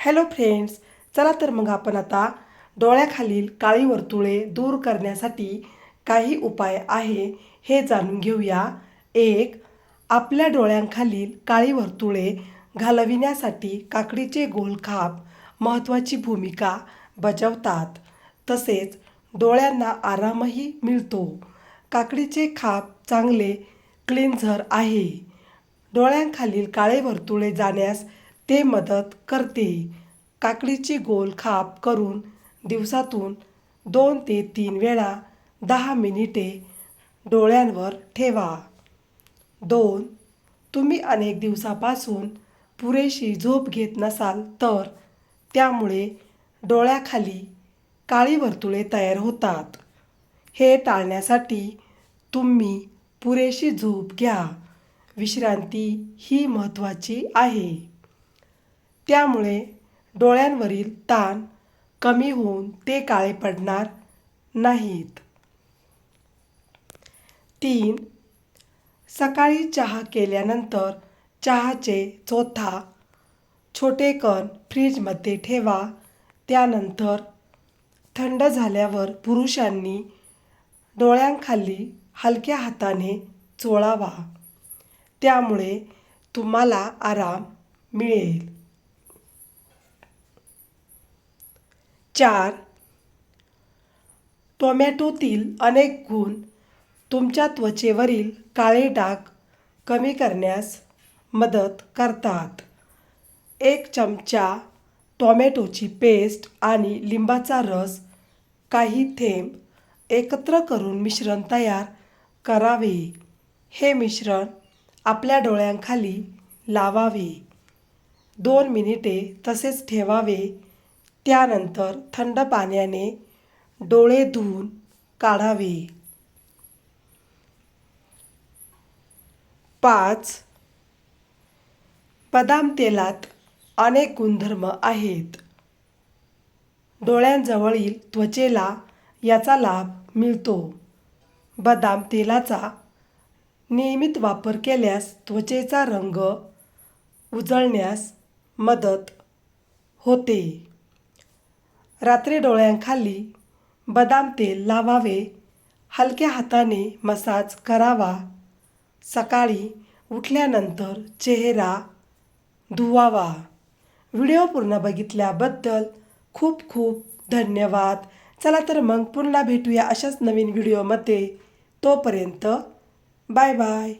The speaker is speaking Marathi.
हॅलो फ्रेंड्स, चला तर मग आपण आता डोळ्याखालील काळी वर्तुळे दूर करण्यासाठी काही उपाय आहे हे जाणून घेऊया. एक, आपल्या डोळ्यांखालील काळी वर्तुळे घालविण्यासाठी काकडीचे गोल खाप महत्त्वाची भूमिका बजावतात. तसेच डोळ्यांना आरामही मिळतो. काकडीचे खाप चांगले क्लिन्झर आहे. डोळ्यांखालील काळे वर्तुळे जाण्यास ते मदत करते. काकडीची गोल खाप करून दिवसातून 2 ते 3 वेळा 10 मिनिटे डोळ्यांवर ठेवा. 2. तुम्ही अनेक दिवसापासून पुरेशी झोप घेत नसाल तर त्यामुळे डोळ्याखाली काळी वर्तुळे तयार होतात. हे टाळण्यासाठी तुम्ही पुरेशी झोप घ्या. विश्रांती ही महत्त्वाची आहे. त्यामुळे डोळ्यांवरील ताण कमी होऊन ते काळे पडणार नाहीत. 3. सकाळी चहा केल्यानंतर चहाचे चौथा छोटे कण फ्रीजमध्ये ठेवा. त्यानंतर थंड झाल्यावर पुरुषांनी डोळ्यांखाली हलक्या हाताने चोळावा. त्यामुळे तुम्हाला आराम मिळेल. 4. टोमॅटोतील अनेक गुण तुमच्या त्वचेवरील काळे डाग कमी करण्यास मदत करतात. 1 चमचा टोमॅटोची पेस्ट आणि लिंबाचा रस काही थेंब एकत्र करून मिश्रण तयार करावे. हे मिश्रण आपल्या डोळ्यांखाली लावावे. 2 मिनिटे तसेच ठेवावे. त्यानंतर थंड पाण्याने डोळे धुवून काढावे. 5. बदाम तेलात अनेक गुणधर्म आहेत. डोळ्यांजवळील त्वचेला याचा लाभ मिळतो. बदाम तेलाचा नियमित वापर केल्यास त्वचेचा रंग उजळण्यास मदत होते. रात्री डोळ्यांखाली बदाम तेल लावावे. हलक्या हाताने मसाज करावा. सकाळी उठल्यानंतर चेहरा धुवावा. व्हिडिओ पूर्ण बघितल्याबद्दल खूप खूप धन्यवाद. चला तर मग पुन्हा भेटूया अशाच नवीन व्हिडिओमध्ये. तोपर्यंत बाय बाय.